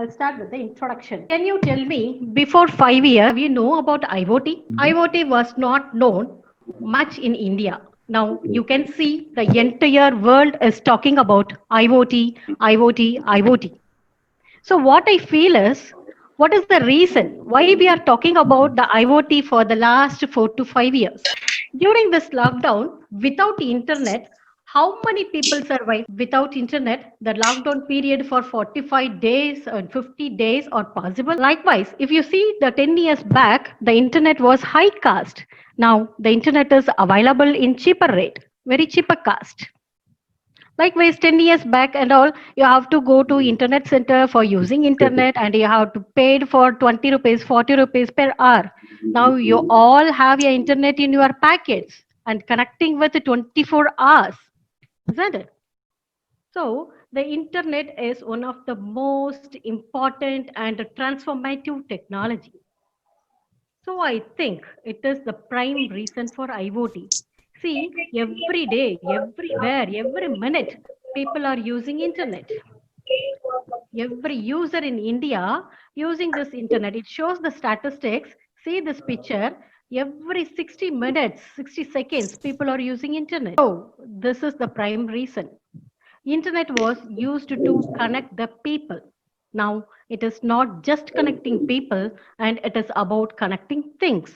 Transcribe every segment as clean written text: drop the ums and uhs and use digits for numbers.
I'll start with the introduction. Can you tell me, before 5 years, you know about IoT? IoT was not known much in India. Now you can see the entire world is talking about IoT, IoT, IoT. So what I feel is, what is the reason why we are talking about the IoT for the last 4 to 5 years? During this lockdown, without internet, how many people survived without internet? The lockdown period for 45 days and 50 days are possible. Likewise, if you see the 10 years back, the internet was high cost. Now the internet is available in cheaper rate, very cheaper cost. Likewise, 10 years back and all, you have to go to internet center for using internet and you have to pay for 20 rupees, 40 rupees per hour. Now you all have your internet in your packets and connecting with 24 hours, isn't it? So the internet is one of the most important and transformative technology. So I think it is the prime reason for IoT. See, every day, everywhere, every minute, people are using internet. Every user in India using this internet. It shows the statistics. See this picture. Every 60 minutes, 60 seconds, people are using internet. So this is the prime reason. Internet was used to connect the people. Now it is not just connecting people and it is about connecting things.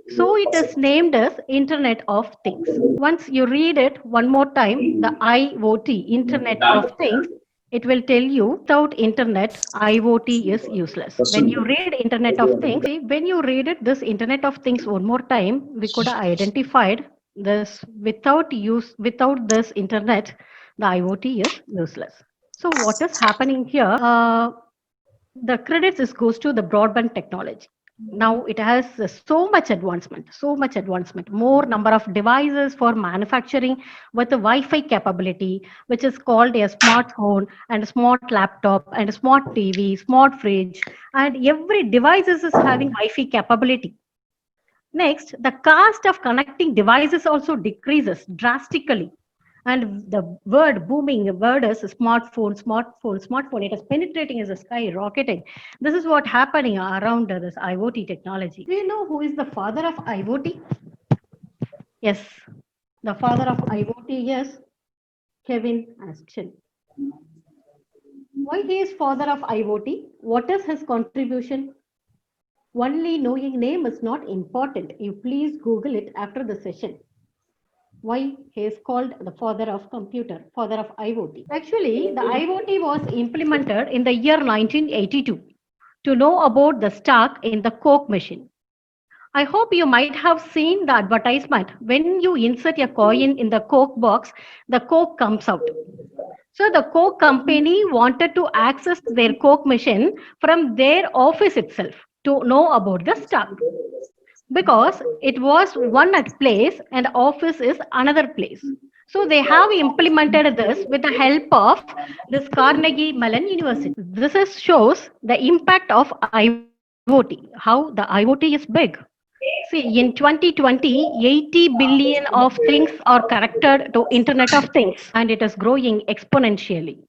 So it is named as Internet of Things. Once you read it one more time, the IoT, Internet of Things, it will tell you without internet, IoT is useless. When you read Internet of Things, see, when you read it, this Internet of Things one more time, we could have identified this without this internet, the IoT is useless. So what is happening here? The credits is goes to the broadband technology. Now it has so much advancement, more number of devices for manufacturing with a Wi-Fi capability, which is called a smartphone and a smart laptop and a smart TV, smart fridge, and every devices is having Wi-Fi capability. Next, the cost of connecting devices also decreases drastically. And the word booming word is smartphone, smartphone, smartphone. It is penetrating as a sky, rocketing. This is what happening around this IoT technology. Do you know who is the father of IoT? Yes, the father of IoT is Kevin Ashton. Why he is father of IoT? What is his contribution? Only knowing name is not important. You please Google it after the session. Why he is called the father of computer, father of IoT. Actually, the IoT was implemented in the year 1982 to know about the stock in the Coke machine. I hope you might have seen the advertisement. When you insert a coin in the Coke box, the Coke comes out. So the Coke company wanted to access their Coke machine from their office itself to know about the stock because it was one at place and office is another place. So they have implemented this with the help of this Carnegie Mellon University. This is, shows the impact of IoT, how the IoT is big. See, in 2020, 80 billion of things are connected to Internet of Things and it is growing exponentially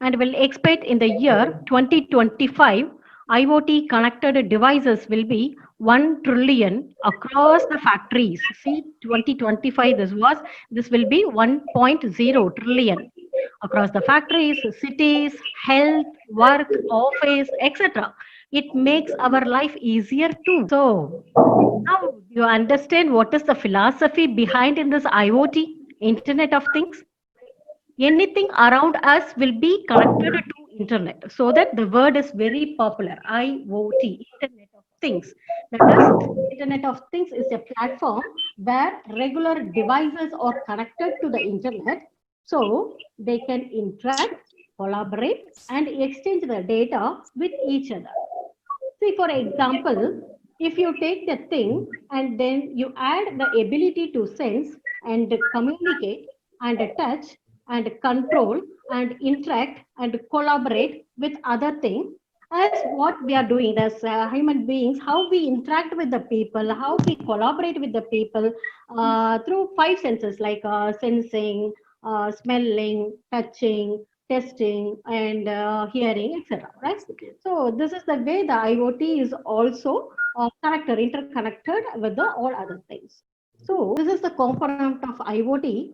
and will expect in the year 2025 IoT connected devices will be 1 trillion across the factories. See, 2025 this will be 1.0 trillion across the factories, cities, health, work, office, etc. It makes our life easier too. So now you understand what is the philosophy behind in this IoT, Internet of Things. Anything around us will be connected to internet so that the word is very popular, IoT, Internet of Things. That is, Internet of Things is a platform where regular devices are connected to the internet so they can interact, collaborate and exchange the data with each other. See, for example, if you take the thing and then you add the ability to sense and communicate and touch and control and interact and collaborate with other things, as what we are doing as human beings, how we interact with the people, how we collaborate with the people through five senses like sensing, smelling, touching, testing, and hearing, etc. Right? So this is the way the IoT is also interconnected with the all other things. So this is the component of IoT.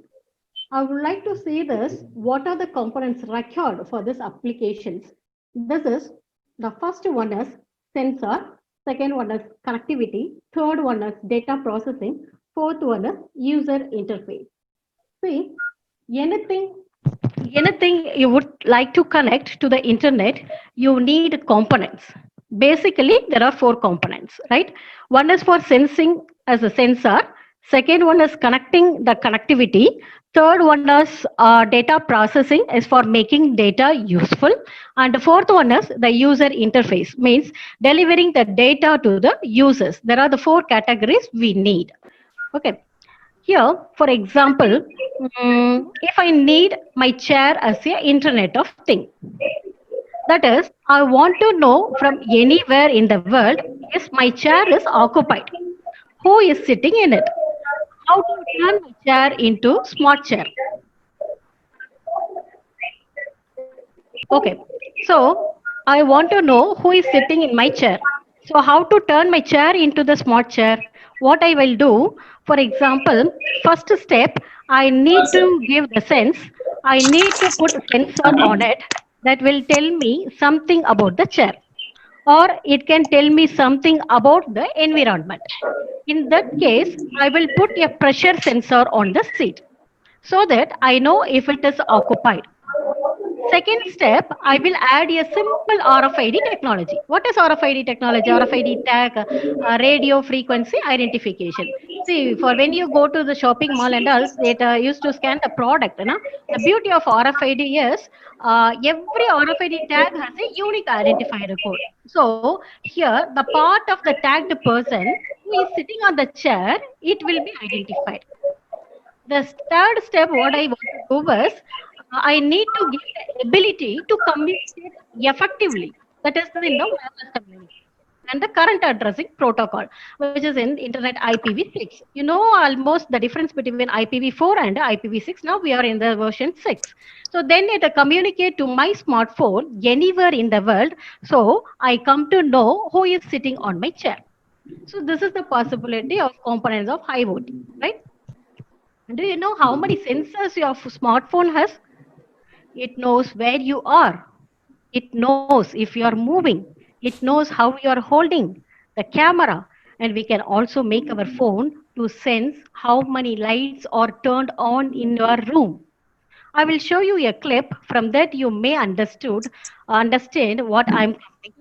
I would like to say this. What are the components required for this applications? This is the first one is sensor, second one is connectivity, third one is data processing, fourth one is user interface. See, anything anything you would like to connect to the internet, you need components. Basically, there are four components, right? One is for sensing as a sensor, second one is connecting the connectivity, third one is data processing is for making data useful, and the fourth one is the user interface, means delivering the data to the users. There are the four categories we need. Okay. Here, for example, if I need my chair as a Internet of Thing, that is, I want to know from anywhere in the world if my chair is occupied, who is sitting in it, how to turn my chair into smart chair. Okay, so I want to know who is sitting in my chair. So how to turn my chair into the smart chair? What I will do, for example, first step, I need to give the sense. I need to put a sensor on it that will tell me something about the chair, or it can tell me something about the environment. In that case, I will put a pressure sensor on the seat so that I know if it is occupied. Second step, I will add a simple RFID technology. What is RFID technology? RFID tag, radio frequency identification. See, for when you go to the shopping mall and all, it used to scan the product. You know? The beauty of RFID is every RFID tag has a unique identifier code. So here, the part of the tagged person who is sitting on the chair, it will be identified. The third step, what I want to do was, I need to give the ability to communicate effectively. That is in the wireless communication and the current addressing protocol, which is in Internet IPv6. You know almost the difference between IPv4 and IPv6. Now we are in the version 6. So then it communicate to my smartphone anywhere in the world. So I come to know who is sitting on my chair. So this is the possibility of components of IoT, right? Do you know how many sensors your smartphone has? It knows where you are. It knows if you are moving. It knows how you are holding the camera. And we can also make our phone to sense how many lights are turned on in your room. I will show you a clip. From that you may understand what I'm trying to say.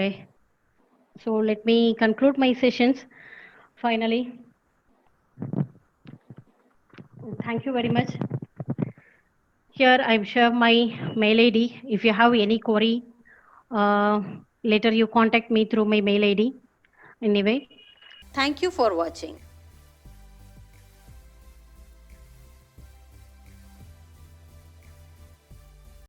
Okay. So let me conclude my sessions. Finally, thank you very much. Here I've shared my mail ID. If you have any query, uh, later you contact me through my mail ID. Anyway, Thank you for watching.